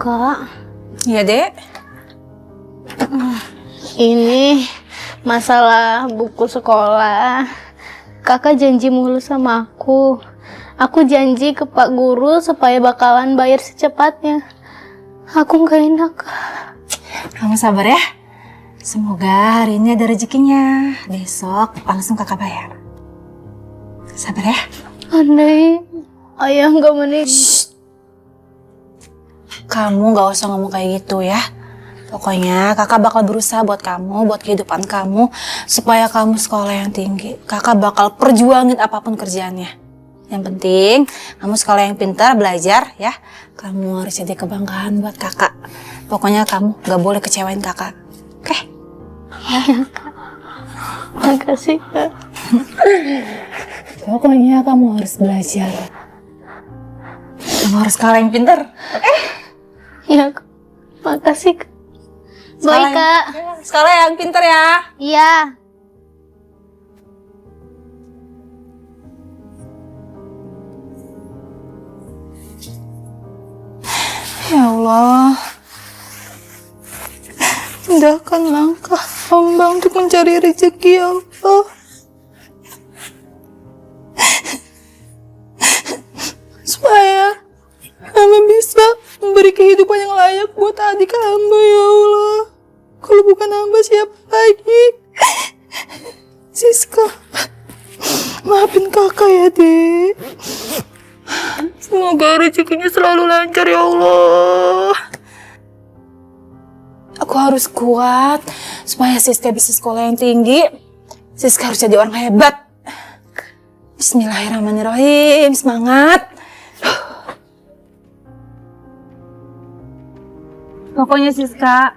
Kak. Iya, Dek. Ini masalah buku sekolah. Kakak janji mulu sama aku. Aku janji ke Pak Guru supaya bakalan bayar secepatnya. Aku nggak enak. Kamu sabar ya. Semoga hari ini ada rezekinya. Besok langsung kakak bayar. Sabar ya. Andai ayah nggak menikah. Kamu gak usah ngomong kayak gitu ya. Pokoknya kakak bakal berusaha buat kamu, buat kehidupan kamu, supaya kamu sekolah yang tinggi. Kakak bakal perjuangin apapun kerjaannya. Yang penting kamu sekolah yang pintar, belajar ya. Kamu harus jadi kebanggaan buat kakak. Pokoknya kamu gak boleh kecewain kakak. Oke? Ya, Kak. Makasih, Kak. Pokoknya kamu harus belajar. Kamu harus sekolah yang pintar. Ya, Kak. Makasih, Kak. Baik, Kak. Sekolah yang pintar ya. Iya. Ya Allah, mudahkan langkah hamba untuk mencari rezeki ya Allah. Supaya hamba bisa memberi kehidupan yang layak buat adik hamba ya Allah. Kalau bukan hamba siapa lagi? Siska, maafin kakak ya, Dek. Semoga rezekinya selalu lancar ya Allah. Aku harus kuat supaya Siska bisa sekolah yang tinggi. Siska harus jadi orang hebat. Bismillahirrahmanirrahim. Semangat. Pokoknya Siska,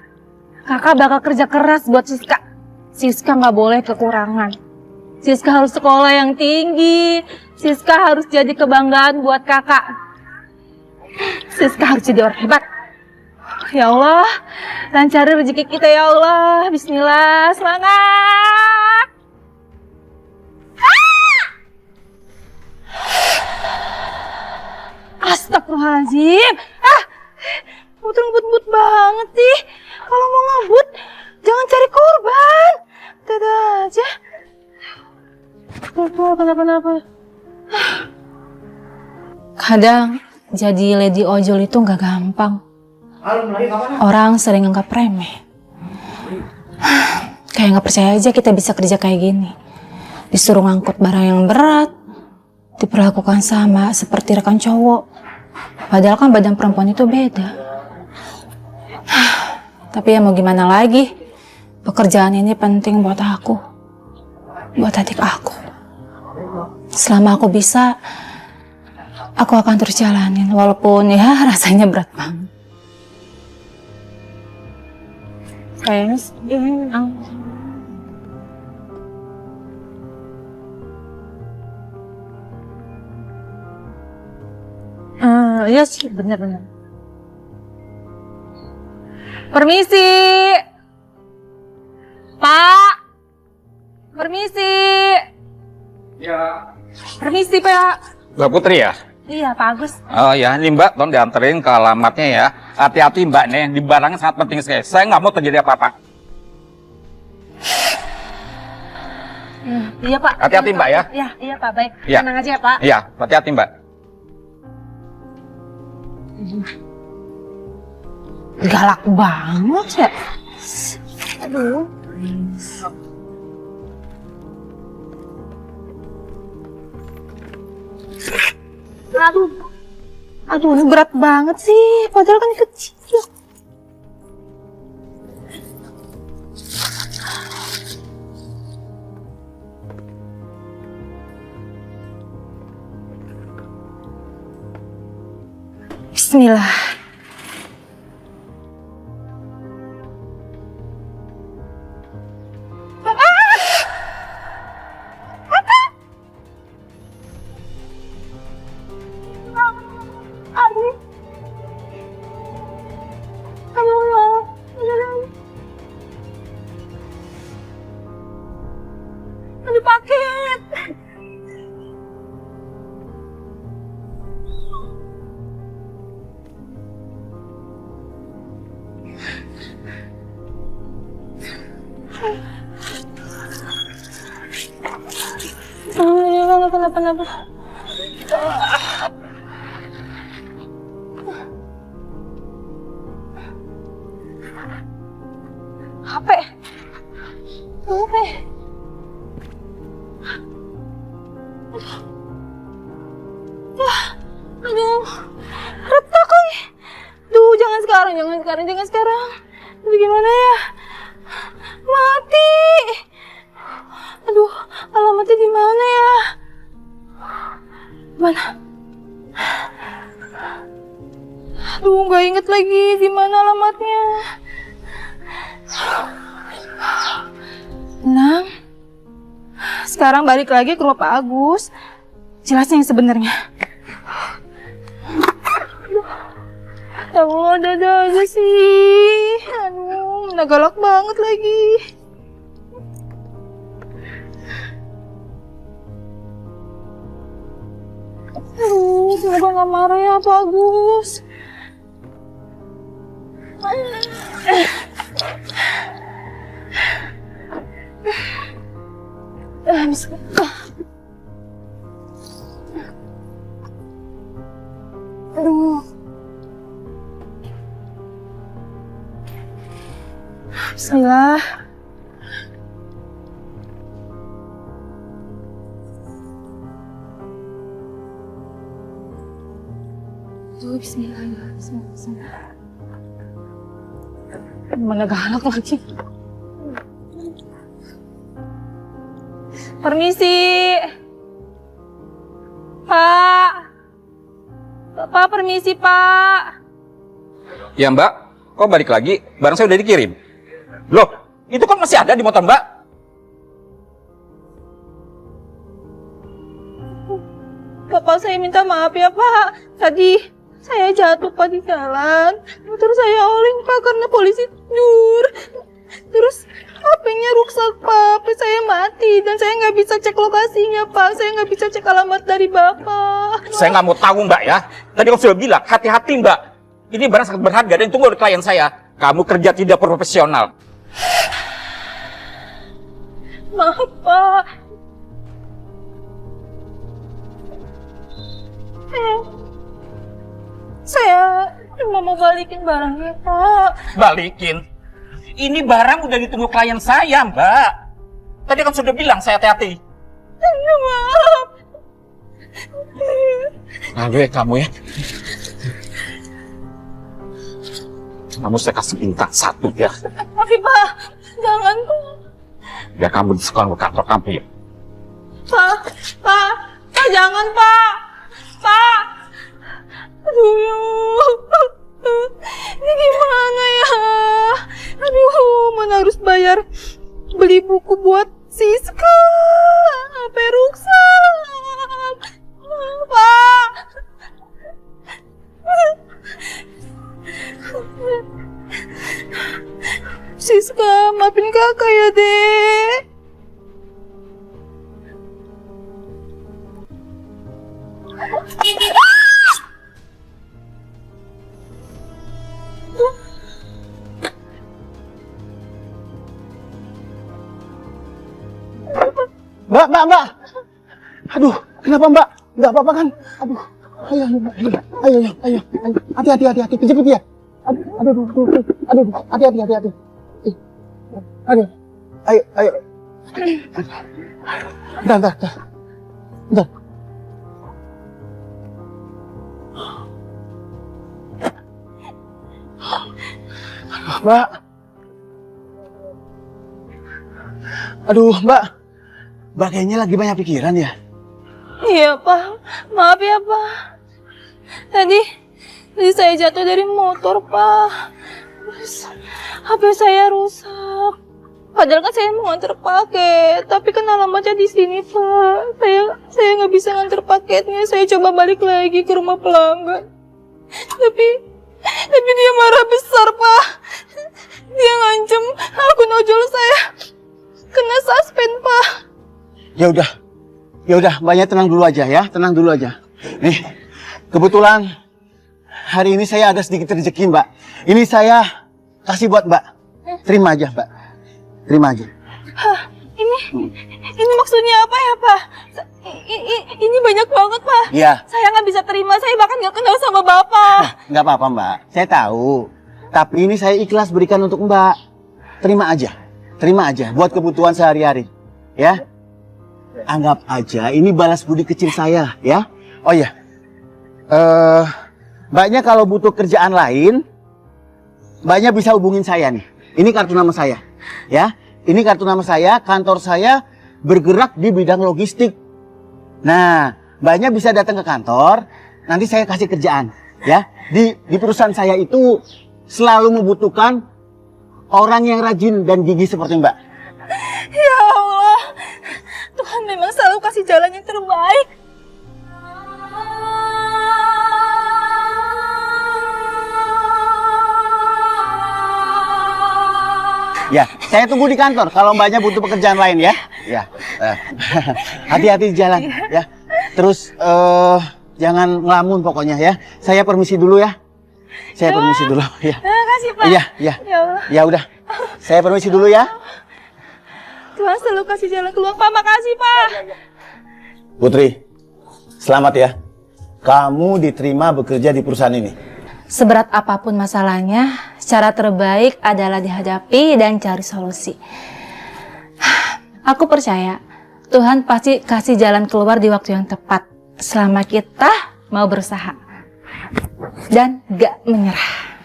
kakak bakal kerja keras buat Siska. Siska nggak boleh kekurangan. Siska harus sekolah yang tinggi. Siska harus jadi kebanggaan buat kakak. Siska harus jadi orang hebat. Ya Allah, lancari rezeki kita ya Allah. Bismillah, semangat. Astagfirullahaladzim. Kamu tuh ngebut-ngebut banget sih. Kalau mau ngebut, jangan cari korban. Dadah aja. Kenapa? Kadang jadi lady ojol itu nggak gampang. Orang sering anggap remeh. Kayak nggak percaya aja kita bisa kerja kayak gini. Disuruh ngangkut barang yang berat, diperlakukan sama seperti rekan cowok. Padahal kan badan perempuan itu beda. Tapi ya mau gimana lagi? Pekerjaan ini penting buat aku, buat adik aku. Selama aku bisa, aku akan terus jalanin, walaupun ya rasanya berat banget. Kayaknya iya sih, benar. Permisi, Pak. Permisi. Ya. Permisi, Pak. Mbak Putri ya? Iya, Pak Agus. Oh ya, ini Mbak, tolong dianterin ke alamatnya ya. Hati-hati Mbak nih, di barangnya sangat penting sekali. Saya nggak mau terjadi apa-apa. Iya, Pak. Hati-hati Mbak ya. Iya, Pak. Baik. Iya. Tenang aja ya, Pak. Iya, hati-hati Mbak. Galak banget ya. Aduh. Aduh, ini berat banget sih. Padahal kan kecil. Bismillah. Ada paket. Kenapa? HP. Aduh, retak lagi. Duh, jangan sekarang. Aduh, gimana ya? Mati. Aduh, alamatnya di mana ya? Mana? Aduh, nggak inget lagi di mana alamatnya. Tenang. Sekarang balik lagi ke rumah Pak Agus. Jelasin yang sebenarnya. Ya Allah, dada aja sih. Aduh, mana galak banget lagi. Aduh, semoga gak marah ya Pak Agus. Aduh. Bismillah. Aduh, bismillah. Mana galak lagi. Permisi. Pak, permisi, Pak. Ya Mbak, kok balik lagi? Barang saya udah dikirim. Loh, itu kan masih ada di motor Mbak. Bapak, saya minta maaf ya, Pak. Tadi saya jatuh, Pak, di jalan. Terus saya oleng, Pak, karena polisi tidur. Terus HP-nya rusak, Pak. HP saya mati dan saya nggak bisa cek lokasinya, Pak. Saya nggak bisa cek alamat dari Bapak. Saya nggak mau tahu Mbak ya. Tadi kamu sudah bilang, hati-hati Mbak. Ini barang sangat berharga dan tunggu oleh klien saya. Kamu kerja tidak profesional. Maaf, Pak. Saya cuma mau balikin barangnya, Pak. Balikin? Ini barang udah ditunggu klien saya, Mbak. Tadi kan sudah bilang saya hati-hati. Maaf. Aduh, kamu ya. Kamu saya kasih bintang 1 ya. Tapi, Pak, jangan, Pak. Ya kamu di sekolah ke kantor kamu ya. Pak, jangan, Pak. Pak. Aduh. Ini gimana ya? Aduh, mana harus bayar beli buku buat Siska. HP rusak. Pak. Siska, maafin kakak ya, Dek. Mbak. Aduh, kenapa Mbak? Nggak apa-apa kan? Aduh, ayo. Hati-hati, kejepit ya. Aduh, hati-hati. Aduh, ayo. Bentar. Mbak. Aduh, Mbak kayaknya lagi banyak pikiran ya? Iya, Pak. Maaf ya, Pak. Tadi saya jatuh dari motor, Pak. Terus HP saya rusak. Padahal kan saya mau nganter paket, tapi kan alamatnya di sini, Pak. Saya nggak bisa nganter paketnya. Saya coba balik lagi ke rumah pelanggan. Tapi dia marah besar, Pak. Dia ngancem akun ojol saya kena suspend, Pak. Ya udah, Mbaknya tenang dulu aja ya, Nih, kebetulan hari ini saya ada sedikit rezeki, Mbak. Ini saya kasih buat Mbak. Terima aja, Mbak. Terima aja. Hah, ini maksudnya apa ya, Pak? ini banyak banget, Pak. Iya. Saya nggak bisa terima, saya bahkan nggak kenal sama Bapak. Nggak apa-apa Mbak, saya tahu. Tapi ini saya ikhlas berikan untuk Mbak. Terima aja buat kebutuhan sehari-hari. Ya, anggap aja ini balas budi kecil saya, ya. Oh iya, Mbaknya kalau butuh kerjaan lain, Mbaknya bisa hubungin saya nih. Ini kartu nama saya, ya. Ini kartu nama saya, kantor saya bergerak di bidang logistik. Nah, Mbaknya bisa datang ke kantor, nanti saya kasih kerjaan, ya. Di perusahaan saya itu selalu membutuhkan orang yang rajin dan gigih seperti Mbak. Ya Allah, Tuhan memang selalu kasih jalan yang terbaik. Ya, saya tunggu di kantor kalau Mbaknya butuh pekerjaan lain ya. Ya. Hati-hati di jalan ya. Terus jangan ngelamun pokoknya ya. Saya permisi dulu ya. Saya permisi dulu ya. Terima kasih, Pak. Iya, iya. Ya Allah. Ya udah. Saya permisi dulu ya. Tuhan selalu kasih jalan keluar, Pak. Makasih, Pak. Putri, selamat ya. Kamu diterima bekerja di perusahaan ini. Seberat apapun masalahnya, cara terbaik adalah dihadapi dan cari solusi. Aku percaya Tuhan pasti kasih jalan keluar di waktu yang tepat selama kita mau berusaha dan gak menyerah.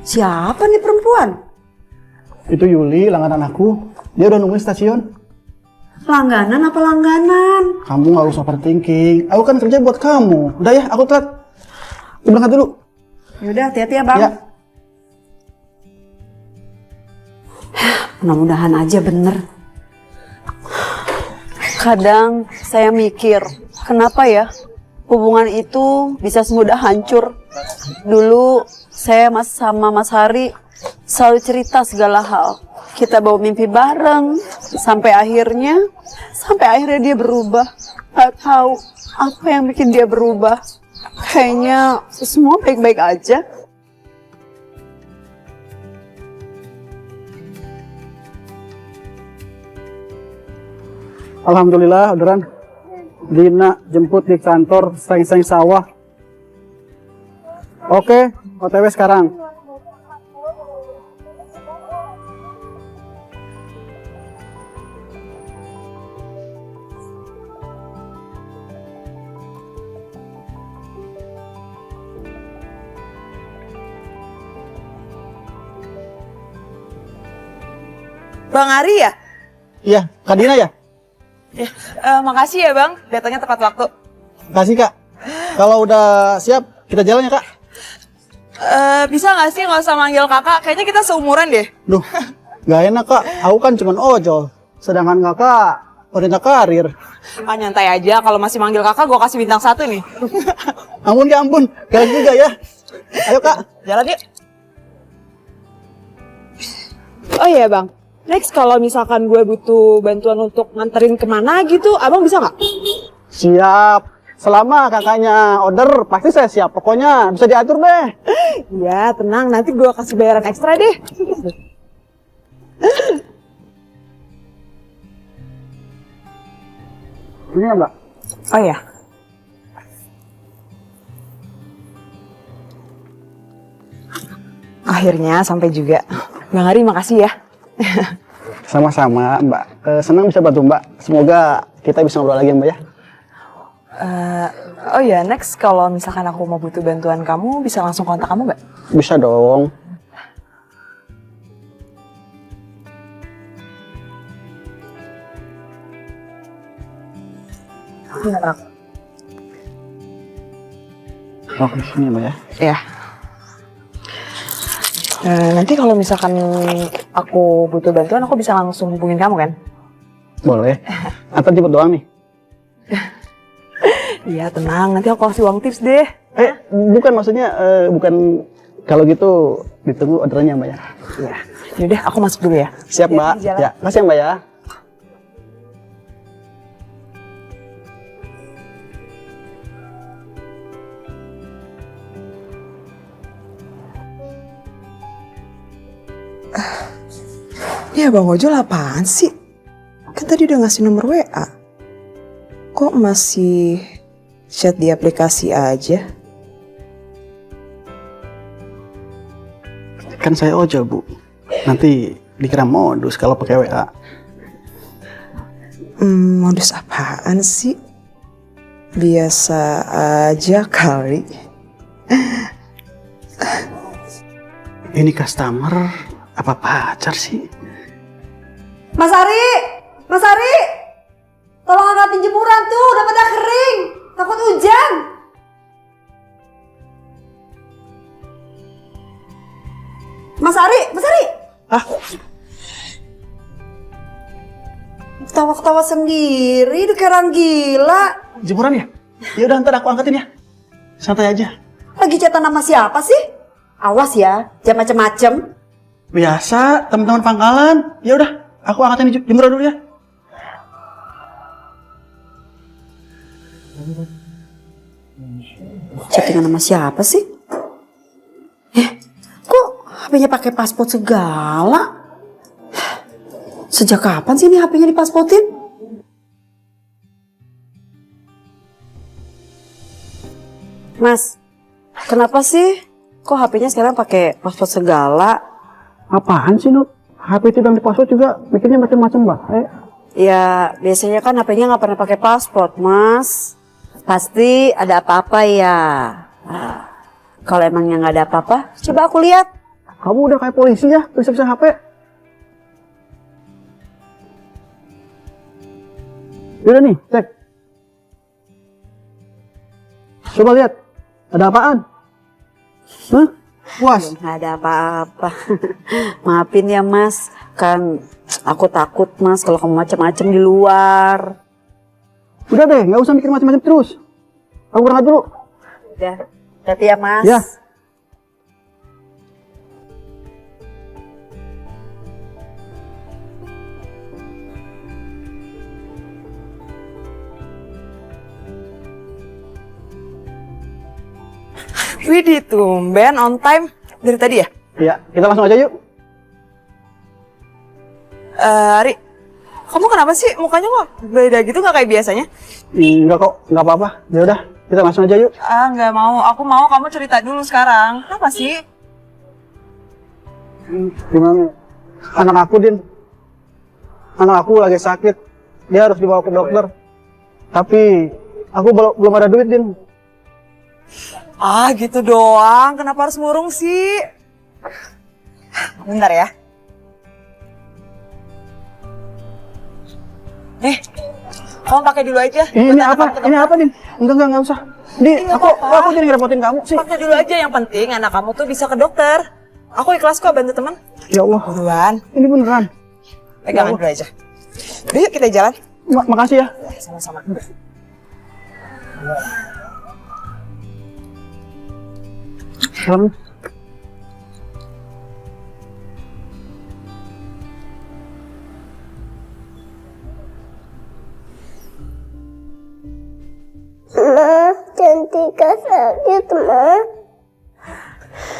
Siapa nih perempuan? Itu Yuli, langganan aku. Dia udah nungguin stasiun. Langganan apa langganan? Kamu gak usah overthinking. Aku kan kerja buat kamu. Udah ya, aku telat. Aku berangkat dulu. Yaudah, hati-hati ya bang. Ya. Mudah-mudahan aja bener. Kadang saya mikir, kenapa ya hubungan itu bisa semudah hancur. Dulu saya sama Mas Hari selalu cerita segala hal. Kita bawa mimpi bareng sampai akhirnya dia berubah. Gak tahu apa yang bikin dia berubah. Kayaknya semua baik-baik aja. Alhamdulillah, orderan. Dina jemput di kantor saing-saing sawah. Oke, OTW sekarang. Bang Ari ya? Iya, Kak Dina ya? Makasih ya bang, datangnya tepat waktu. Kasih Kak. Kalau udah siap, kita jalan ya Kak. Bisa nggak sih nggak usah manggil kakak? Kayaknya kita seumuran deh. Duh, gak enak Kak. Aku kan cuma ojol. Sedangkan Kakak wanita karir. Ah nyantai aja, kalau masih manggil kakak gue kasih bintang 1 nih. Ampun Kak, ampun. Kalian juga ya. Ayo Kak. Jalan yuk. Oh iya bang, next kalau misalkan gue butuh bantuan untuk nganterin kemana gitu, abang bisa nggak? Siap. Selama kakaknya order, pasti saya siap. Pokoknya bisa diatur deh. Ya tenang, nanti gue kasih bayaran ekstra deh. Ini ya Mbak. Oh ya. Akhirnya sampai juga. Bang Ari makasih ya. Sama-sama Mbak. Senang bisa bantu Mbak. Semoga kita bisa ngobrol lagi Mbak ya. Oh ya, next kalau misalkan aku mau butuh bantuan kamu, bisa langsung kontak kamu nggak? Bisa dong. Oke, sini Mbak ya. Ya. Nanti kalau misalkan aku butuh bantuan, aku bisa langsung hubungin kamu kan? Boleh. Atau jemput doang nih. Iya tenang, nanti aku kasih uang tips deh. Bukan maksudnya, bukan kalau gitu ditunggu orderannya Mbak ya. Ya, yaudah aku masuk dulu ya. Siap Mbak. jalan. Ya, makasih ya, Mbak ya. Ya Bang Ojol apaan sih? Kan tadi udah ngasih nomor WA. Kok masih chat di aplikasi aja? Kan saya ojol Bu. Nanti dikira modus kalau pakai WA. Modus apaan sih? Biasa aja kali. Ini customer apa pacar sih? Mas Ari! Mas Ari! Tolong angkatin jemuran tuh, udah pada kering. Takut hujan. Mas Ari! Mas Ari! Ah, Ketawa-ketawa sendiri, udah kayak orang gila. jemuran ya? Ya udah ntar aku angkatin ya. Santai aja. Lagi chatan sama siapa sih? Awas ya, jangan macem-macem. Biasa, teman-teman pangkalan. Ya udah, aku angkatin jemuran dulu ya. Chattingan sama siapa sih? Kok HP-nya pakai paspor segala? Sejak kapan sih ini HP-nya dipasportin? Mas, kenapa sih? Kok HP-nya sekarang pakai paspor segala? Apaan sih, Nuk? HP itu dan di password juga bikinnya macam-macam, Mbak. Ya, biasanya kan HP-nya nggak pernah pakai paspor, Mas. Pasti ada apa-apa ya. Ah, kalau emangnya nggak ada apa-apa, coba aku lihat. Kamu udah kayak polisi ya, bisa-bisa HP. Udah nih, cek. Coba lihat, ada apaan? Hah? Puas? Nggak ada apa-apa. Maafin ya, Mas. Kan aku takut, Mas, kalau kamu macam-macam di luar. Udah deh, nggak usah mikir macam-macam terus. Aku berangkat dulu. Udah, hati ya, Mas. Ya. Widih tumben on time dari tadi ya? Iya, kita langsung aja yuk. Ari, kamu kenapa sih mukanya kok beda gitu nggak kayak biasanya? Enggak kok, nggak apa-apa. Ya udah, kita langsung aja yuk. Ah nggak mau, aku mau kamu cerita dulu sekarang. Kenapa sih? Gimana? Anak aku, Din. Anak aku lagi sakit. Dia harus dibawa ke dokter. Tapi aku belum ada duit, Din. Ah gitu doang, kenapa harus murung sih? Bentar ya. Kamu pakai dulu aja. Ini apa? Ini apa, Din? Enggak usah. Di, aku jadi ngerepotin kamu sih. Pakai dulu aja, yang penting anak kamu tuh bisa ke dokter. Aku ikhlas kok bantu teman. Ya Allah, Buruan, ini beneran. pegangan dulu aja. Udah yuk kita jalan. Makasih ya. Sama-sama. Salam. Ma, Cantika sakit, Ma.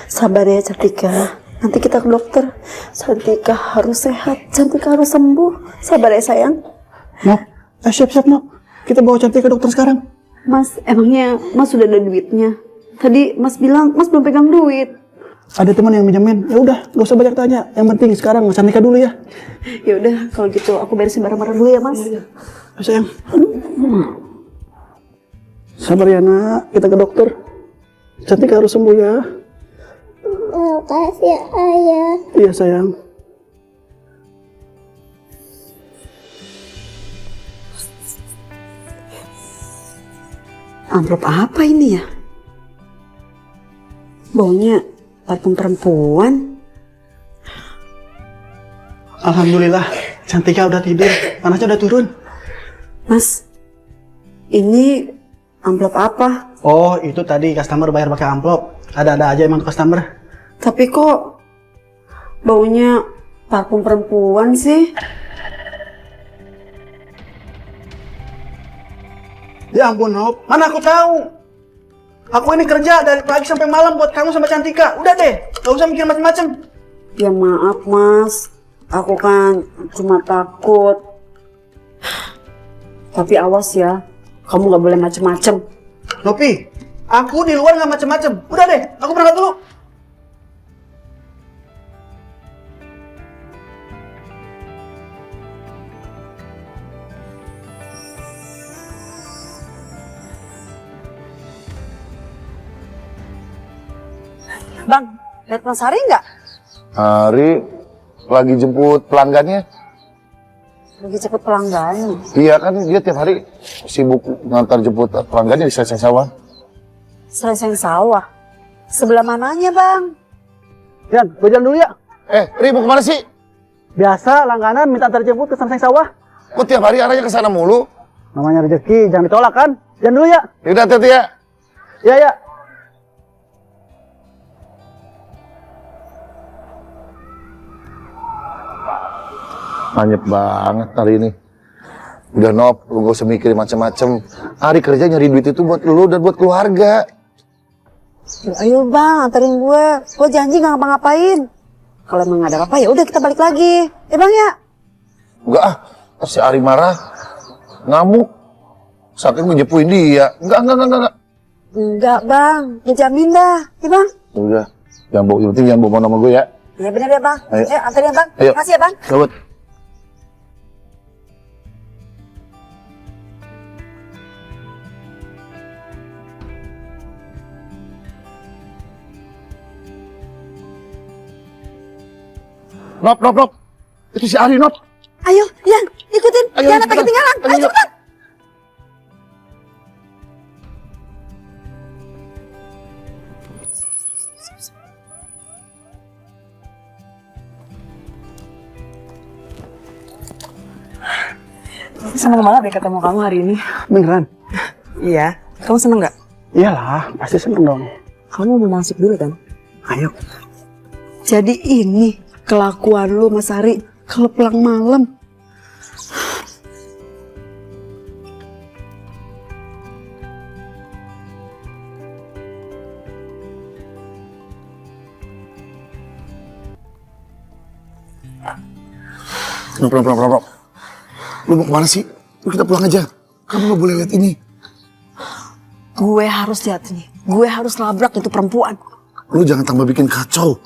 Sabar ya, Cantika. Nanti kita ke dokter. Cantika harus sehat. Cantika harus sembuh. Sabar ya, sayang. Nok, siap-siap, Nok. Kita bawa Cantik ke dokter sekarang. Mas, emangnya Mas sudah ada duitnya? Tadi Mas bilang Mas belum pegang duit. Ada teman yang minjemin. Ya udah, gak usah banyak tanya. Yang penting sekarang Cantika dulu ya. Ya udah, kalau gitu aku beresin barang-barang dulu ya, Mas. Sayang. Sabar ya, Nak. Kita ke dokter. Cantika harus sembuh ya. Makasih, Ayah. Iya, sayang. Amplop apa ini ya? Baunya parfum perempuan. Alhamdulillah, Cantika udah tidur. Panasnya udah turun. Mas, ini Amplop apa? Oh, itu tadi customer bayar pakai amplop. Ada-ada aja emang customer. Tapi kok baunya parfum perempuan sih? Ya ampun, Nop. Mana aku tahu? Aku ini kerja dari pagi sampai malam buat kamu sama Cantika. Udah deh, gak usah mikir macem-macem. Ya maaf mas, aku kan cuma takut. Tapi awas ya, kamu gak boleh macem-macem. Nopi, aku di luar gak macem-macem. Udah deh, aku berangkat dulu. Bang, lihat Mas Hari nggak? Hari lagi jemput pelanggannya. Lagi cepet pelanggan. Iya kan dia tiap hari sibuk ngantar jemput pelanggannya di Selesai Sawah. Selesai sawah. Sebelah mananya bang? Yan, gue jalan dulu ya. Ri mau kemana sih? Biasa langganan minta antar jemput ke Selesai Sawah. Kok tiap hari arahnya ke sana mulu? Namanya rezeki, jangan ditolak kan. Jalan dulu ya. Yaudah hati-hati ya. Ya, ya. Anyep banget hari ini. Udah Nop, lu gak usah mikirin macem-macem. Hari kerja nyari duit itu buat lu dan buat keluarga. Ayo bang, anterin gue. Gue janji gak ngapa-ngapain. Kalau emang gak ada apa-apa ya udah kita balik lagi. Bang ya? Enggak ah, si Ari marah. Ngamuk. Saking ngejepuin dia. Enggak. Enggak bang, dijamin dah. Bang? Udah, yang penting jangan bawa nama gue ya. Iya bener ya bang. Ayo. Anterin bang. Ayo. Makasih ya bang. Gawat. Nop. Itu si Ari, Nop. Ayo, Yan, ikutin. Ayo, Jangan sampai cepetan. ketinggalan. Ayo Ayo. cepetan. Seneng banget ya ketemu kamu hari ini. Beneran? Iya. Kamu seneng nggak? Iyalah, pasti seneng dong. Kamu mau masuk dulu kan? Ayo. Jadi ini kelakuan lu Mas Hari kalau pulang malam. Nop. Lu mau kemana sih? Lu kita pulang aja. Kamu gak boleh lihat ini. Gue harus lihat ini. Gue harus labrak itu perempuan. Lu jangan tambah bikin kacau.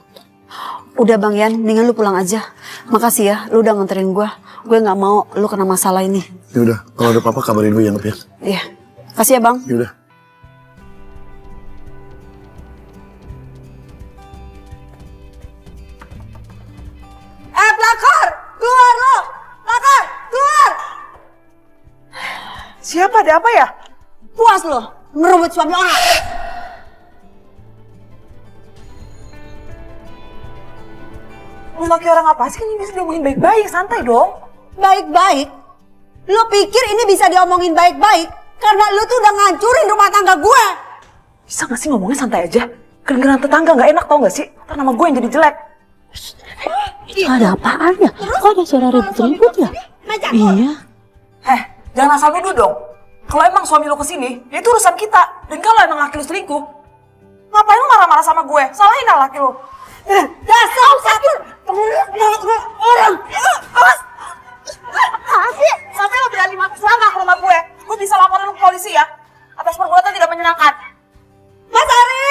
Udah Bang Yan, mendingan lu pulang aja. Makasih ya, lu udah nganterin gue. Gue nggak mau lu kena masalah ini. Yaudah, kalau ada apa-apa kabarin gue ya, Nop ya. Iya. Kasih ya Bang. Yaudah. Pelakor! Keluar lu! Pelakor! Keluar! Siapa? Ada apa ya? Puas lo, merebut suami orang. Laki orang apa sih? Ini bisa diomongin baik-baik, santai dong. Baik-baik? Lu pikir ini bisa diomongin baik-baik? Karena lu tuh udah ngancurin rumah tangga gue. Bisa gak sih ngomongnya santai aja? Kedengeran tetangga gak enak tau gak sih? Ntar nama gue yang jadi jelek. Ada apaan ya? Kok ada suara ribut-ribut ya? Iya. Jangan asal nuduh dong. Kalau emang suami lu kesini, ya itu urusan kita. Dan kalau emang laki lu selingkuh, ngapain lu marah-marah sama gue? Salahin lah laki lu. Dasar sakit. Orang. Awas. Asik, sampai lo berani mati selangkah ke rumah gue bisa laporin lu ke polisi ya. Atas perbuatan tidak menyenangkan. Mas Ari!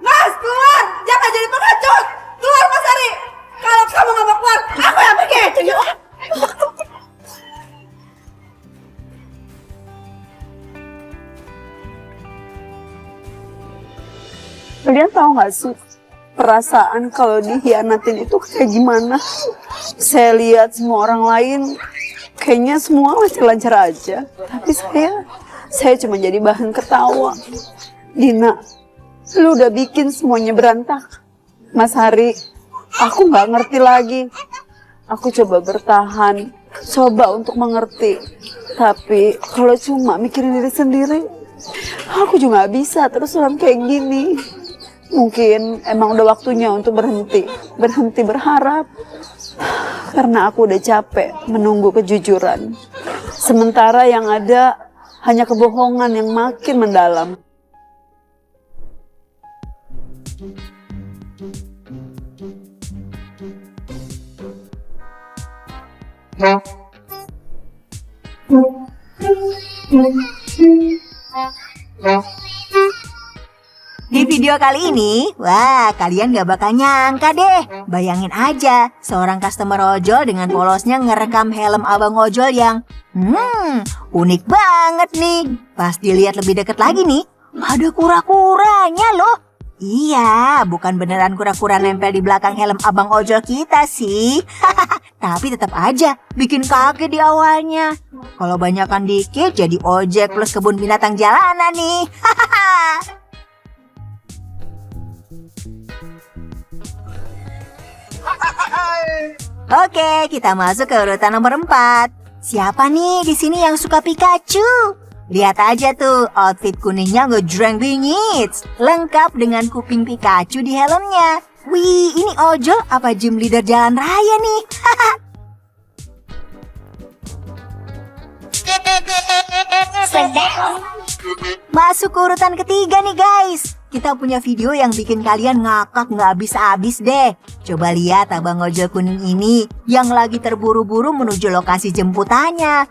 Mas, keluar! Jangan jadi pengecut! Keluar Mas Ari! Kalau kamu gak mau keluar, aku yang pergi! Kalian tahu gak sih perasaan kalau dihianatin itu kayak gimana? Saya lihat semua orang lain kayaknya semua masih lancar aja, tapi saya cuma jadi bahan ketawa. Dina, lu udah bikin semuanya berantakan. Mas Hari, aku nggak ngerti lagi. Aku coba bertahan, coba untuk mengerti. Tapi kalau cuma mikirin diri sendiri, Aku juga gak bisa terus-terusan kayak gini. Mungkin emang udah waktunya untuk berhenti berharap. Karena aku udah capek menunggu kejujuran. Sementara yang ada hanya kebohongan yang makin mendalam. Di video kali ini, wah kalian gak bakal nyangka deh. Bayangin aja, seorang customer ojol dengan polosnya ngerekam helm abang ojol yang unik banget nih. Pas dilihat lebih deket lagi nih, ada kura-kuranya loh. Iya, bukan beneran kura-kura nempel di belakang helm abang ojol kita sih. Tapi tetap aja bikin kaget di awalnya. Kalau banyakan dikit jadi ojek plus kebun binatang jalanan nih. Oke, kita masuk ke urutan nomor 4. Siapa nih di sini yang suka Pikachu? Lihat aja tuh, outfit kuningnya ngejreng bingit. Lengkap dengan kuping Pikachu di helmnya. Wih, ini ojol apa gym leader jalan raya nih? Masuk ke urutan ketiga nih guys. Kita punya video yang bikin kalian ngakak nggak habis-habis deh. Coba lihat abang ojol kuning ini yang lagi terburu-buru menuju lokasi jemputannya.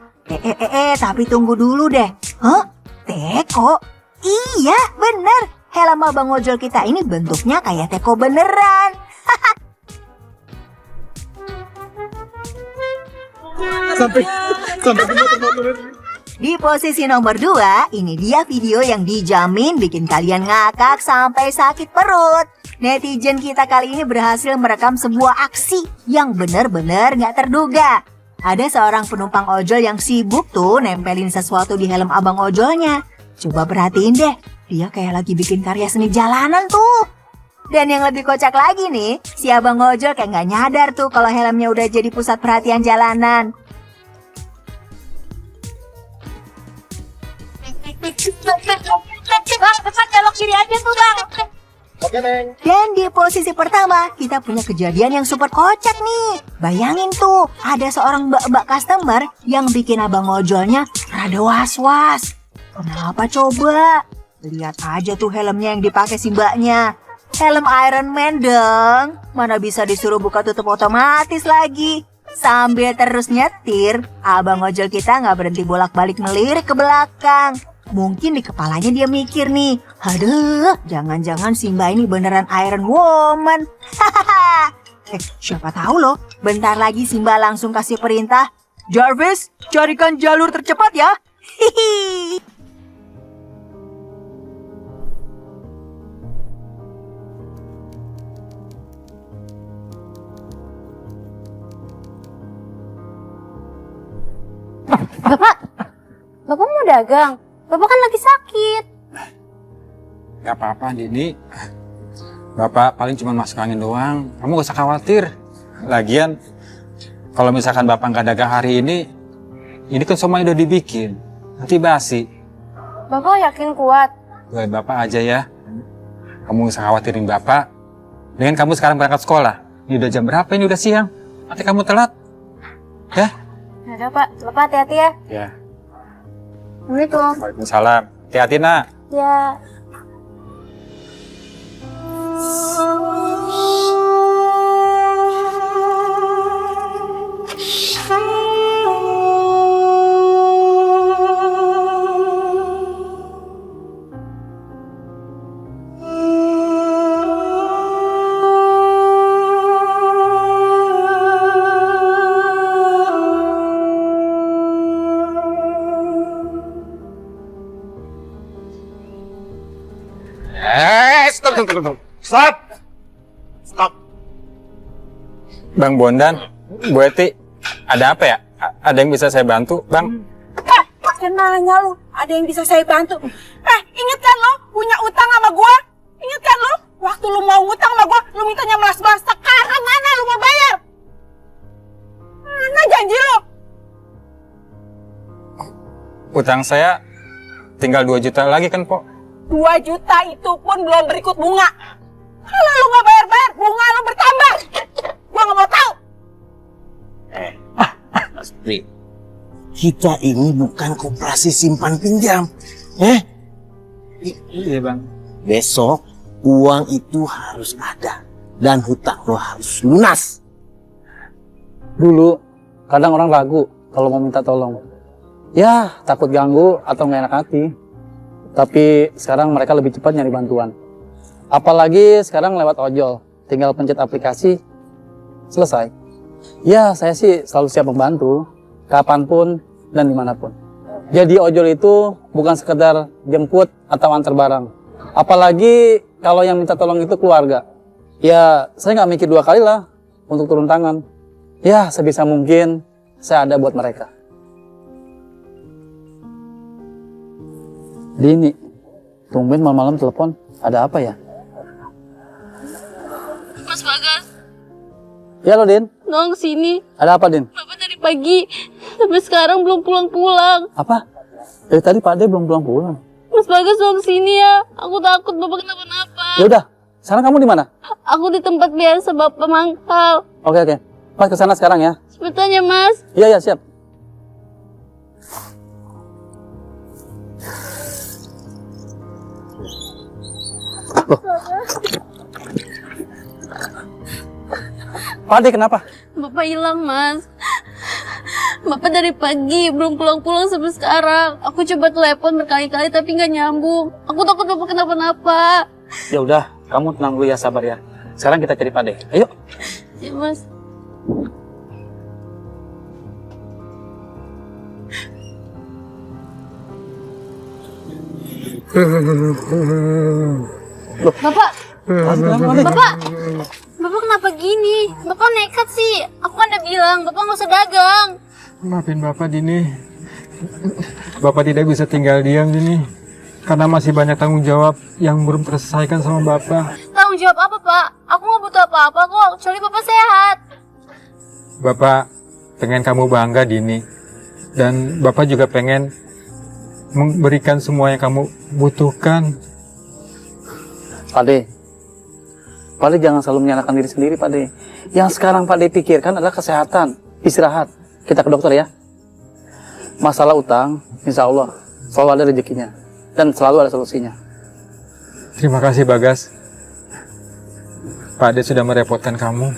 Tapi tunggu dulu deh. Hah? Teko? Iya, bener. Helm abang ojol kita ini bentuknya kayak teko beneran. Sampai Di posisi nomor 2, ini dia video yang dijamin bikin kalian ngakak sampai sakit perut. Netizen kita kali ini berhasil merekam sebuah aksi yang bener-bener gak terduga. Ada seorang penumpang ojol yang sibuk tuh nempelin sesuatu di helm abang ojolnya. Coba perhatiin deh, dia kayak lagi bikin karya seni jalanan tuh. Dan yang lebih kocak lagi nih, si abang ojol kayak gak nyadar tuh kalau helmnya udah jadi pusat perhatian jalanan. Dan di posisi pertama, kita punya kejadian yang super kocak nih. Bayangin tuh, ada seorang mbak-mbak customer yang bikin abang ojolnya rada was-was. Kenapa coba? Lihat aja tuh helmnya yang dipakai si mbaknya. Helm Iron Man dong. Mana bisa disuruh buka tutup otomatis lagi. Sambil terus nyetir, abang ojol kita nggak berhenti bolak-balik melirik ke belakang. Mungkin di kepalanya dia mikir nih, aduh, jangan-jangan si mbak ini beneran Iron Woman. Siapa tahu loh, bentar lagi si mbak langsung kasih perintah, Jarvis, carikan jalur tercepat ya. Hihi. Bapak mau dagang? Bapak kan lagi sakit. Gak apa-apa, Dini. Bapak paling cuma masuk angin doang. Kamu gak usah khawatir. Lagian, kalau misalkan Bapak nggak dagang hari ini kan semuanya udah dibikin. Nanti basi. Bapak yakin kuat? Buat Bapak aja ya. Kamu gak usah khawatirin Bapak. Dengan kamu sekarang berangkat sekolah. Ini udah jam berapa? Ini udah siang. Nanti kamu telat. Ya? Ya Pak, Bapak hati-hati ya. Ya. Assalamualaikum. Waalaikumsalam. Hati-hati, nak. Ya. Stop! Stop! Bang Bondan, Bu Eti, ada apa ya? Ada yang bisa saya bantu, Bang? Pakai nanya lu, ada yang bisa saya bantu? Inget kan lo punya utang sama gua? Inget kan lo? Waktu lu mau ngutang sama gua, lu mintanya melas-melas. Sekarang mana lu mau bayar? Mana janji lu? Utang saya tinggal 2 juta lagi kan, Po? 2 juta itu pun belum berikut bunga. Kalau lu nggak bayar-bayar, bunga lu bertambah. Gua nggak mau tahu. Mas Pri, kita ini bukan koperasi simpan pinjam. Iya, Bang. Besok uang itu harus ada dan hutang lo harus lunas. Dulu kadang orang ragu kalau mau minta tolong. Ya, takut ganggu atau nggak enak hati. Tapi sekarang mereka lebih cepat nyari bantuan. Apalagi sekarang lewat ojol, tinggal pencet aplikasi, selesai. Ya, saya sih selalu siap membantu, kapanpun dan dimanapun. Jadi ojol itu bukan sekedar jemput atau antar barang. Apalagi kalau yang minta tolong itu keluarga. Ya, saya nggak mikir 2 kali lah untuk turun tangan. Ya, sebisa mungkin saya ada buat mereka. Dini, tumben malam-malam telepon, ada apa ya? Mas Bagas, Ya lo, Din. tolong kesini. Ada apa, Din? Bapak dari pagi sampai sekarang belum pulang-pulang. Apa? Dari tadi Pak De belum pulang-pulang. Mas Bagas tolong kesini ya. Aku takut Bapak kenapa-napa. Ya udah, sekarang kamu di mana? Aku di tempat biasa Bapak mangkal. Oke. Mas ke sana sekarang ya. Cepetan ya Mas. Iya, siap. Pak De kenapa? Bapak hilang Mas. Bapak dari pagi belum pulang-pulang sampai sekarang. Aku coba telepon berkali-kali tapi nggak nyambung. Aku takut Bapak kenapa-napa. Ya udah, kamu tenang dulu ya, sabar ya. Sekarang kita cari Pak De. Ayo. Ya Mas. Bapak, Bapak kenapa gini? Bapak nekat sih. Aku kan udah bilang, Bapak nggak usah dagang. Maafin Bapak, Dini. Bapak tidak bisa tinggal diam, Dini. Karena masih banyak tanggung jawab yang belum terselesaikan sama Bapak. Tanggung jawab apa Pak? Aku nggak butuh apa-apa kok, kecuali Bapak sehat. Bapak pengen kamu bangga, Dini. Dan Bapak juga pengen memberikan semua yang kamu butuhkan. Pak De jangan selalu menyalahkan diri sendiri, Pak De. Yang sekarang Pak De pikirkan adalah kesehatan, istirahat. Kita ke dokter ya. Masalah utang, insya Allah selalu ada rezekinya dan selalu ada solusinya. Terima kasih, Bagas. Pak De sudah merepotkan kamu.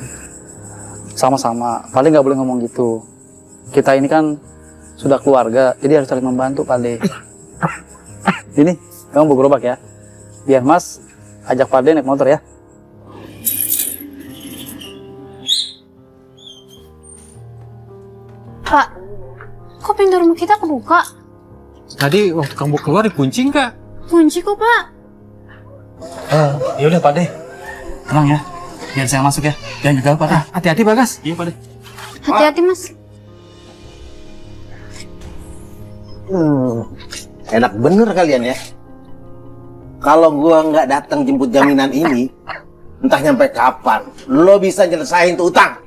Sama-sama, Pak De nggak boleh ngomong gitu. Kita ini kan sudah keluarga, jadi harus saling membantu, Pak De. Ini, kamu bawa gerobak ya. Biar Mas ajak Pak De naik motor ya. Pak, kok pintu rumah kita kebuka? Tadi waktu kamu keluar dikunci nggak? Kunci kok Pak. Ya udah Pak De, tenang ya. Biar saya masuk ya. Jangan gagal Pak De. Hati-hati, Bagas. Iya Pak De. Hati-hati Mas. Enak bener kalian ya. Kalau gua nggak datang jemput jaminan ini, entah nyampe kapan, lo bisa nyelesain tuh utang.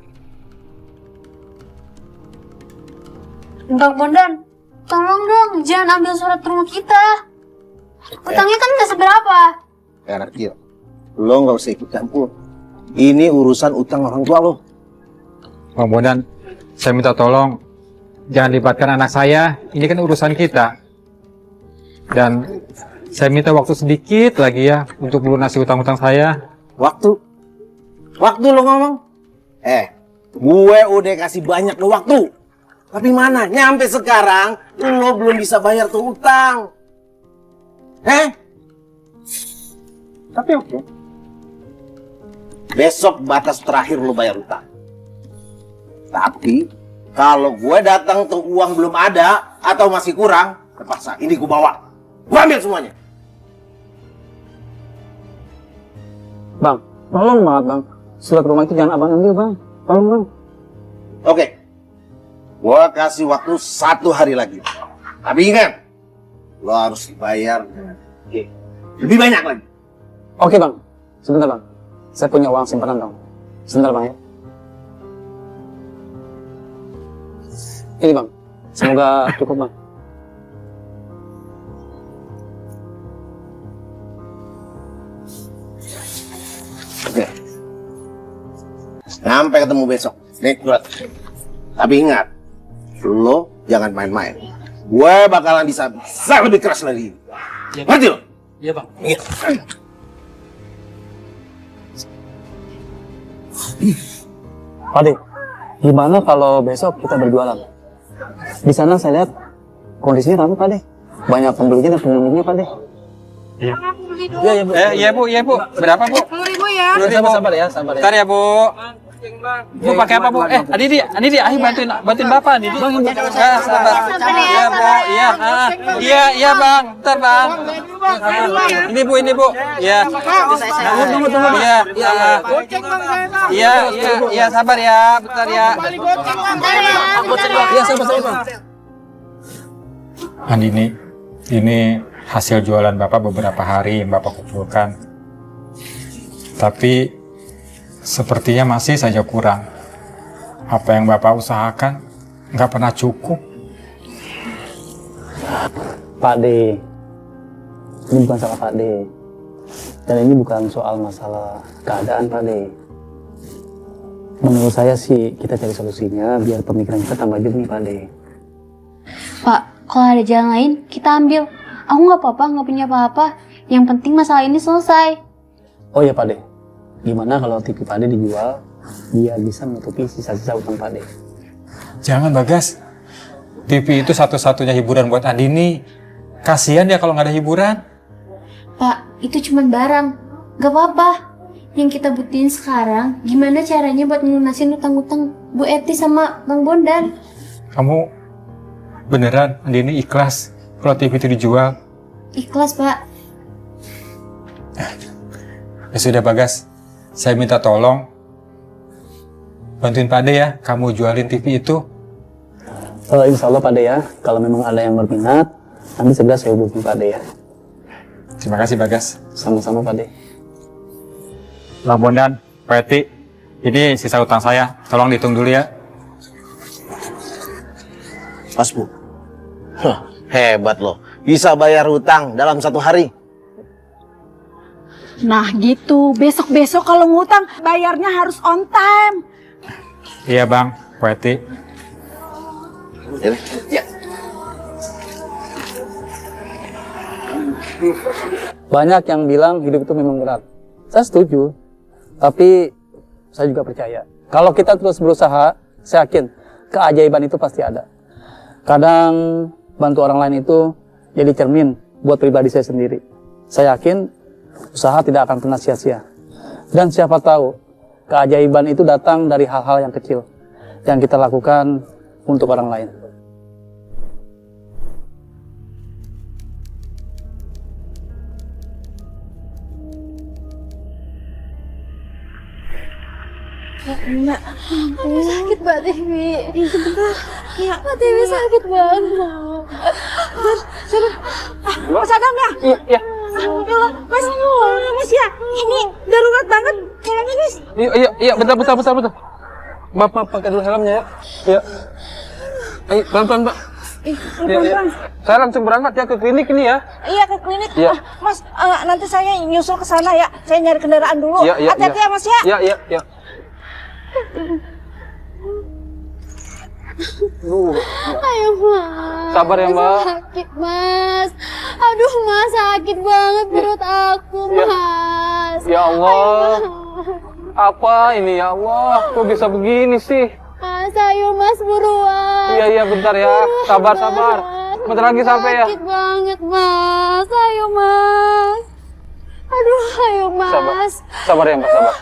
Bang Bondan, tolong dong, jangan ambil surat rumah kita. Utangnya kan nggak seberapa. Anak kecil, lo nggak usah ikut campur. Ini urusan utang orang tua lo. Bang Bondan, saya minta tolong jangan libatkan anak saya. Ini kan urusan kita. Dan saya minta waktu sedikit lagi ya untuk melunasi utang-utang saya. Waktu lo ngomong? Gue udah kasih banyak lo waktu. Tapi mana? Nyampe sekarang lo belum bisa bayar tuh utang. Tapi oke. Besok batas terakhir lo bayar utang. Tapi kalau gue datang tuh uang belum ada atau masih kurang, terpaksa ini gue bawa. Gue ambil semuanya. Bang, tolong banget Bang. Surat rumah itu jangan abang ambil Bang. Tolong Bang. Oke. Gua kasih waktu 1 hari lagi. Tapi ingat, lo harus bayar lebih banyak lagi. Oke Bang, sebentar Bang. Saya punya uang simpanan Bang. Sebentar Bang ya. Ini Bang, semoga cukup Bang. Sampai ketemu besok. Nih, surat. Tapi ingat, lo jangan main-main. Gue bakalan bisa lebih keras lagi. Ngerti lo? Iya bang. Iya. Pade, gimana kalau besok kita berjualan? Di sana saya lihat kondisinya ramai Pade. Banyak pembelinya dan pengunjungnya Pade. Iya. Iya Bu. Iya bu. Berapa bu? 10.000 ya. Sabar ya. Bentar ya bu. Bu pakai apa bu? Adidi, ayo bantuin bapak Adidi. Sabar. Iya bu, iya bang, bentar bang. Ini bu. Iya. Tunggu. Iya sabar ya, bentar ya. Iya sabar. Andini, ini hasil jualan bapak beberapa hari yang bapak kumpulkan. Tapi sepertinya masih saja kurang. Apa yang bapak usahakan nggak pernah cukup. Pak D, ini bukan salah Pak D. Dan ini bukan soal masalah keadaan Pak D. Menurut saya sih kita cari solusinya biar pemikiran kita tambah jernih Pak D. Pak, kalau ada jalan lain, kita ambil. Aku nggak apa-apa, nggak punya apa-apa. Yang penting masalah ini selesai. Oh ya Pak D, gimana kalau TV Pak D dijual biar bisa menutupi sisa-sisa utang Pak D? Jangan Bagas. TV itu satu-satunya hiburan buat Andini. Kasihan dia kalau nggak ada hiburan. Pak, itu cuma barang. Gak apa-apa. Yang kita butuhin sekarang, gimana caranya buat ngelunasin utang-utang Bu Eti sama Bang Bondan. Kamu beneran Andini ikhlas kalau TV itu dijual? Ikhlas, Pak. Ya sudah Bagas, saya minta tolong bantuin Pak De ya, kamu jualin TV itu. Insya Allah Pak De ya, kalau memang ada yang berminat, nanti segera saya hubungi Pak De ya. Terima kasih Bagas. Sama-sama Pak De. Bang Bondan, Pak Eti, ini sisa utang saya, tolong dihitung dulu ya. Mas Bu. Hebat loh, bisa bayar hutang dalam 1 hari. Nah gitu, besok-besok kalau ngutang bayarnya harus on time. Iya Bang, Pak Eti. Ya. Banyak yang bilang hidup itu memang berat. Saya setuju, tapi saya juga percaya. Kalau kita terus berusaha, saya yakin keajaiban itu pasti ada. Kadang bantu orang lain itu jadi cermin buat pribadi saya sendiri. Saya yakin usaha tidak akan pernah sia-sia. Dan siapa tahu keajaiban itu datang dari hal-hal yang kecil yang kita lakukan untuk orang lain. Mbak, sakit Mbak Tiwi. Mbak Tiwi sakit banget. Mas Agam ya? Iya. Mas ya, ini darurat banget. Tolongin Mas. Iya, bentar. Maaf, pakai dulu helmnya ya. Iya. Ayo, pelan-pelan, Mbak. Pelan-pelan. Saya langsung berangkat ya ke klinik ini ya. Iya ke klinik. Iya. Mas, nanti saya nyusul ke sana ya. Saya nyari kendaraan dulu. Iya. Hati-hati ya Mas ya. Iya. Ayo Mas. Sabar ya, Mbak. Sakit Mas. Aduh Mas, sakit banget perut aku Mas. Ya Allah. Apa ini ya Allah? Kok bisa begini sih? Mas, ayo Mas buruan. Iya, bentar ya. Sabar. Bentar lagi sampai ya. Sakit banget Mas. Ayo Mas. Aduh, ayo Mas. Sabar ya, Mbak, sabar.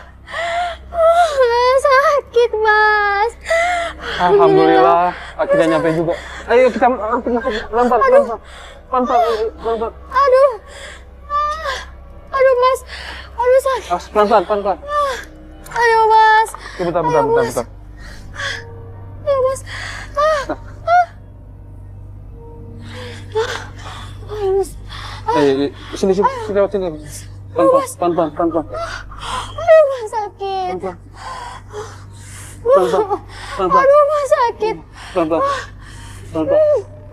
Sakit Mas. Alhamdulillah, akhirnya nyampe juga. Ayo kita pelan-pelan. Aduh Mas. Aduh sakit. Pelan-pelan. Ayo Mas. Bentar. Ayo Mas. Ayo Mas. Sini lewat sini. Pelan-pelan. Aduh Mas sakit. Aduh Mas sakit. Pelan-pelan.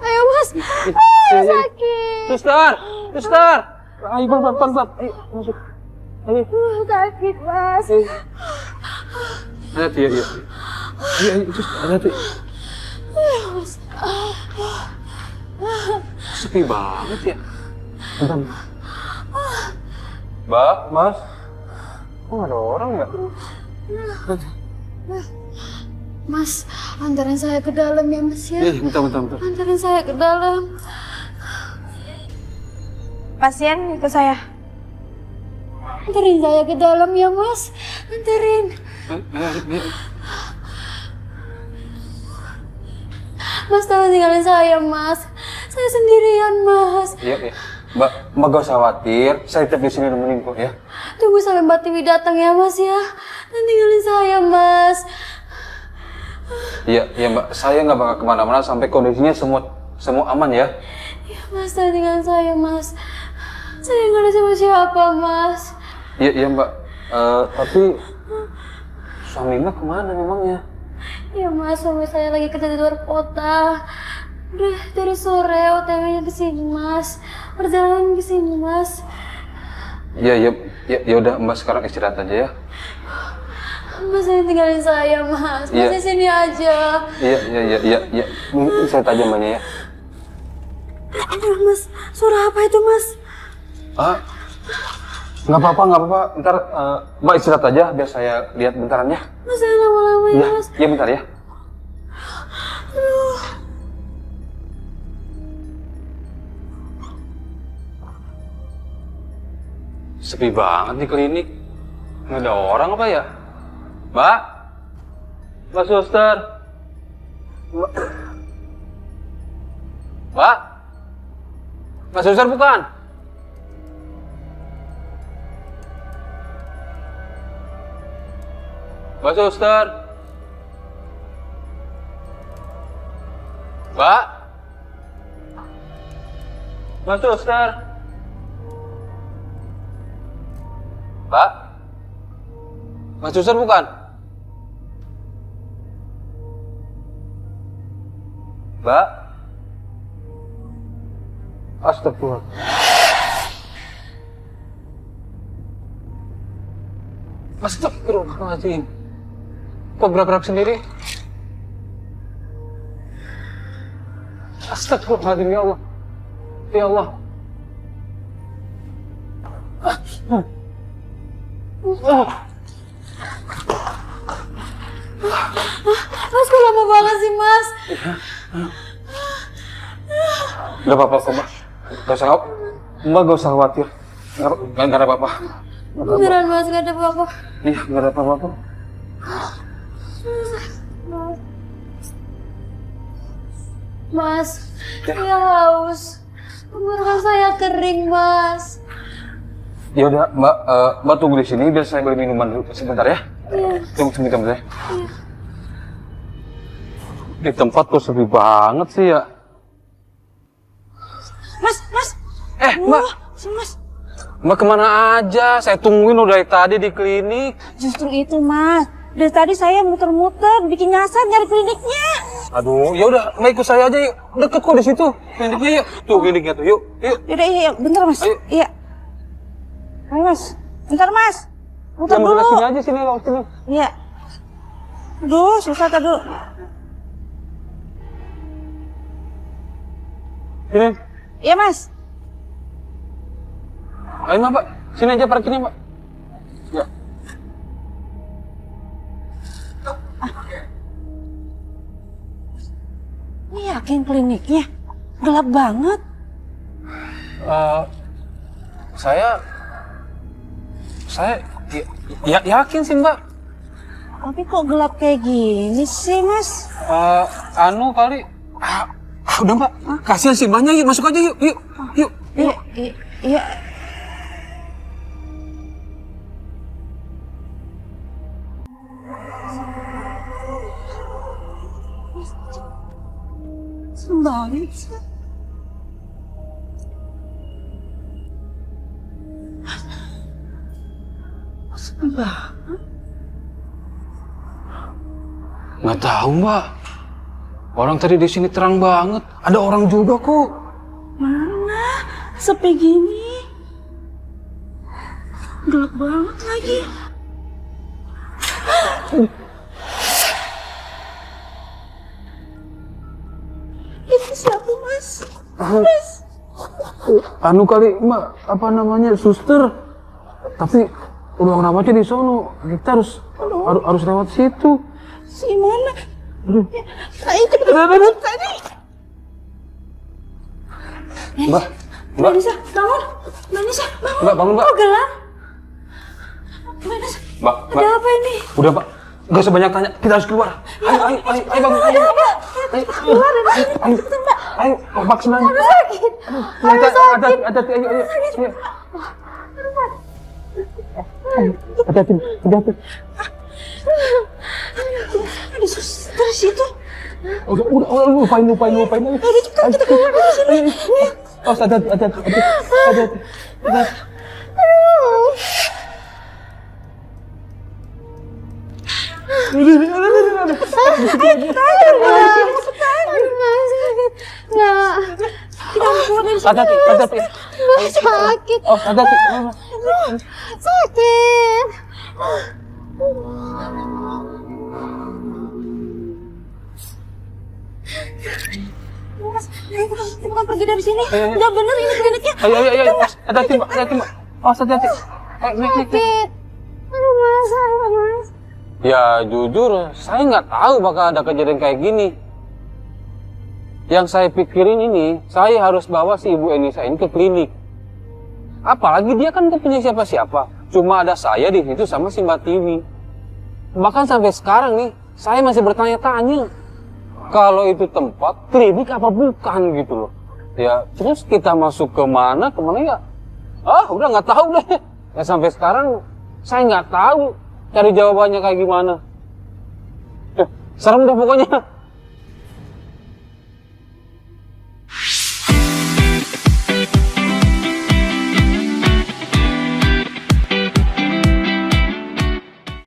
Ayo Mas. Sakit. Suster. Ayo pelan-pelan. Ayo masuk. Ayo. Sakit Mas. Hati-hati ya, iya. Iya, terus hati-hati. Sepi banget ya. Bentar. Mbak, Mas. Kok nggak ada orang ya? Mas, antarin saya ke dalam ya Mas ya. Iya, bentar. Antarin saya ke dalam. Pasien ikut saya. Antarin saya ke dalam ya Mas. Antarin. Mas, tolong tinggalin saya Mas. Saya sendirian Mas. Iya. Mbak gak usah khawatir. Saya tetap di sini nemenin kok ya. Tunggu sampai Mbak Tiwi datang ya Mas ya. Dan tinggalin saya Mas. Iya Mbak. Saya nggak bakal kemana-mana sampai kondisinya semua aman ya. Ya Mas, tolong tinggalin saya Mas. Saya nggak ada siapa-siapa Mas. Iya Mbak. Tapi suami Mbak kemana memangnya? Ya Mas, suami saya lagi kerja di luar kota. Udah dari sore OTW-nya ke sini Mas. Perjalanan ke sini Mas. Iya. Ya udah Mbak sekarang istirahat aja ya. Mas, jangan tinggalin saya Mas. Mas di sini aja. Iya. Saya aja Mbaknya ya. Aduh Mas, suara apa itu Mas? Nggak apa-apa. Ntar Mbak istirahat aja biar saya lihat bentaran ya. Mas, jangan lama-lama ya Mas. Iya bentar ya. Aduh. Sepi banget nih klinik. Nggak ada orang apa ya? Mbak suster. Mbak suster bukan? Mbak suster. Mbak suster. Mbak suster bukan? Mbak? Astagfirullah. Astagfirullahaladzim. Kok gerak-gerak sendiri? Astagfirullahaladzim, ya Allah. Ya Allah. Mas, kok lama banget sih Mas? Gak apa-apa kok Mbak. Mbak gak usah khawatir. Gak ada apa-apa. Beneran Mas, gak ada apa-apa. Iya, gak ada apa-apa. Mas, saya haus. Tenggorokan saya kering Mas. Ya udah Mbak tunggu di sini biar saya beli minuman dulu sebentar ya. Iya. Tunggu sebentar ya. Di tempat kok sepi banget sih ya. Mas. Mbak. Mas. Mbak kemana aja? Saya tungguin udah dari tadi di klinik. Justru itu Mas. Dari tadi saya muter-muter bikin nyasar nyari kliniknya. Aduh, ya udah, Mbak ikut saya aja yuk. Deket kok di situ. Kliniknya yuk. Tuh kliniknya tuh, yuk. Yaudah, iya, bentar Mas. Ayo. Iya. Ayo Mas. Bentar Mas. Muter Yang dulu. sini aja sini lewat sini. Iya. Aduh, susah tadi dulu. Sini. Iya Mas. Ayo Mbak, sini aja parkirnya Mbak. Ya. Ini yakin kliniknya? Gelap banget. Saya yakin sih Mbak. Tapi kok gelap kayak gini sih Mas? Kali. Udah Mbak, kasihan sih Mbaknya, yuk masuk aja yuk. Iya. Sembalik. Nggak tahu Mbak. Orang tadi di sini terang banget. Ada orang juga kok. Mana? Sepi gini. Gelap banget lagi. Anu kali Mbak, apa namanya, suster. Tapi ruang rawatnya di sono. Kita harus lewat situ. Si mana? Aduh. Saya cepet tadi. Mbak, Mbak Nisa, bangun. Mbak Nisa, bangun. Mbak, bangun, Mbak. Kok gelap? Mbak Nisa, Mbak, ada apa ini? Udah, Pak. Gak usah banyak tanya. Kita harus keluar. Ayo, bangun. Ada apa? Keluar dari sini. Ayo, Pak sebenarnya. Aduh sakit. Aduh sakit. Hati-hati, ayo. Hati-hati. Ada suster di situ. Udah, lupain. Ayo cepetan kita keluar dari sini. Oh, hati-hati. Hati-hati. Sakit. Oh, hati-hati. Sakit. Kita pergi dari sini. Udah bener ini kliniknya. Ayo. Hati-hati, Mbak. Oh, hati-hati. Naik. Sakit. Aduh, Mas. Ya jujur, saya nggak tahu bakal ada kejadian kayak gini. Yang saya pikirin ini, saya harus bawa si Ibu Enisa ini ke klinik. Apalagi dia kan gak punya siapa-siapa. Cuma ada saya di situ sama si Mbak Tiwi. Bahkan sampai sekarang nih, saya masih bertanya-tanya. Kalau itu tempat klinik apa bukan gitu loh. Ya terus kita masuk kemana ya? Udah nggak tahu deh. Ya sampai sekarang saya nggak tahu cari jawabannya kayak gimana. Serem dah pokoknya.